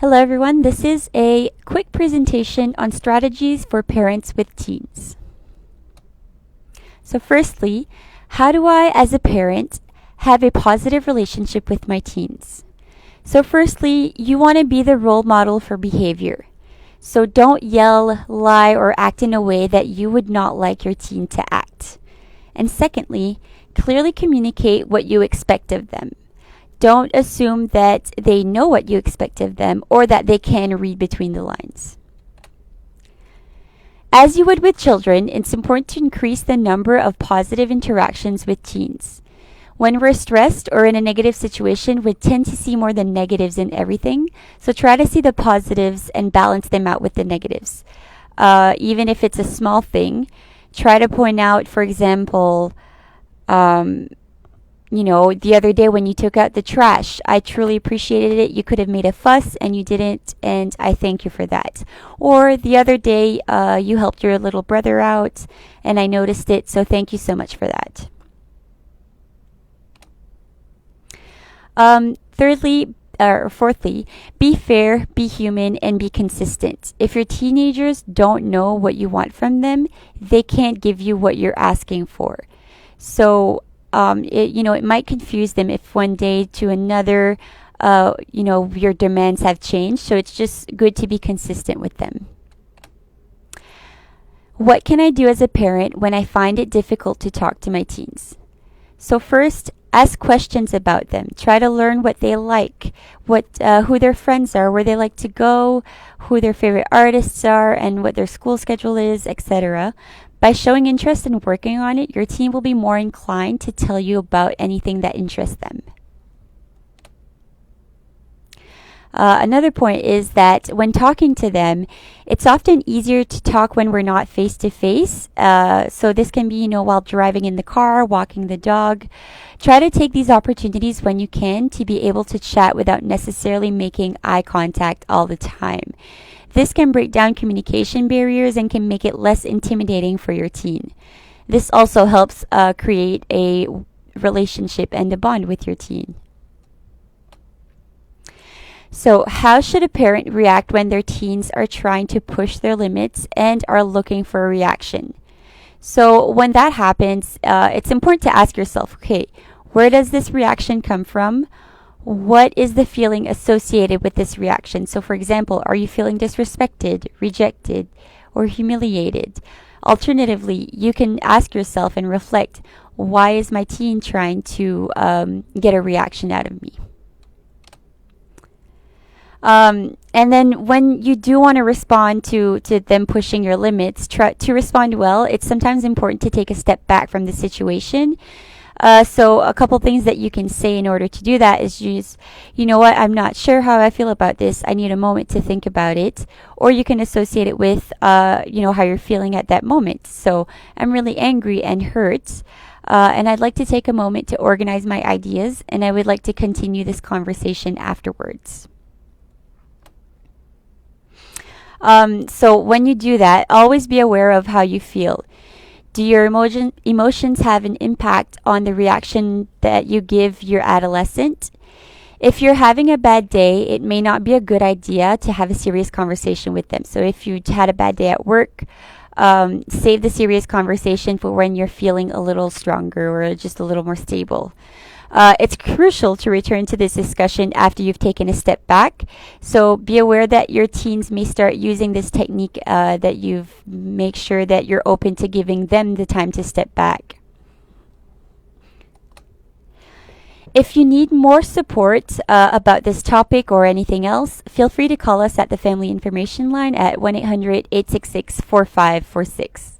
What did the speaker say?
Hello everyone, this is a quick presentation on strategies for parents with teens. So firstly, how do I as a parent have a positive relationship with my teens? So firstly, you want to be the role model for behavior. So don't yell, lie, or act in a way that you would not like your teen to act. And secondly, clearly communicate what you expect of them. Don't assume that they know what you expect of them or that they can read between the lines. As you would with children, it's important to increase the number of positive interactions with teens. When we're stressed or in a negative situation, we tend to see more the negatives in everything. So try to see the positives and balance them out with the negatives. Even if it's a small thing, try to point out, for example, the other day when you took out the trash, I truly appreciated it. You could have made a fuss and you didn't, and I thank you for that. Or the other day, you helped your little brother out and I noticed it, so thank you so much for that. Fourthly, be fair, be human, and be consistent. If your teenagers don't know what you want from them, they can't give you what you're asking for. So it might confuse them if one day to another, your demands have changed. So it's just good to be consistent with them. What can I do as a parent when I find it difficult to talk to my teens? So first, ask questions about them. Try to learn what they like, who their friends are, where they like to go, who their favorite artists are, and what their school schedule is, etc. By showing interest and working on it, your teen will be more inclined to tell you about anything that interests them. Another point is that when talking to them, it's often easier to talk when we're not face to face. So this can be, while driving in the car, walking the dog. Try to take these opportunities when you can to be able to chat without necessarily making eye contact all the time. This can break down communication barriers and can make it less intimidating for your teen. This also helps create a relationship and a bond with your teen. So, how should a parent react when their teens are trying to push their limits and are looking for a reaction? So, when that happens, it's important to ask yourself, okay, where does this reaction come from? What is the feeling associated with this reaction? So, for example, are you feeling disrespected, rejected, or humiliated? Alternatively, you can ask yourself and reflect, why is my teen trying to get a reaction out of me? And then when you do want to respond to them pushing your limits, try to respond well. It's sometimes important to take a step back from the situation. So a couple things that you can say in order to do that is use, I'm not sure how I feel about this. I need a moment to think about it. Or you can associate it with, how you're feeling at that moment. So I'm really angry and hurt. And I'd like to take a moment to organize my ideas, and I would like to continue this conversation afterwards. So when you do that, always be aware of how you feel. Do your emotions have an impact on the reaction that you give your adolescent? If you're having a bad day, it may not be a good idea to have a serious conversation with them. So if you had a bad day at work, save the serious conversation for when you're feeling a little stronger or just a little more stable. It's crucial to return to this discussion after you've taken a step back. So be aware that your teens may start using this technique, that you've make sure that you're open to giving them the time to step back. If you need more support about this topic or anything else, feel free to call us at the Family Information Line at 1-800-866-4546.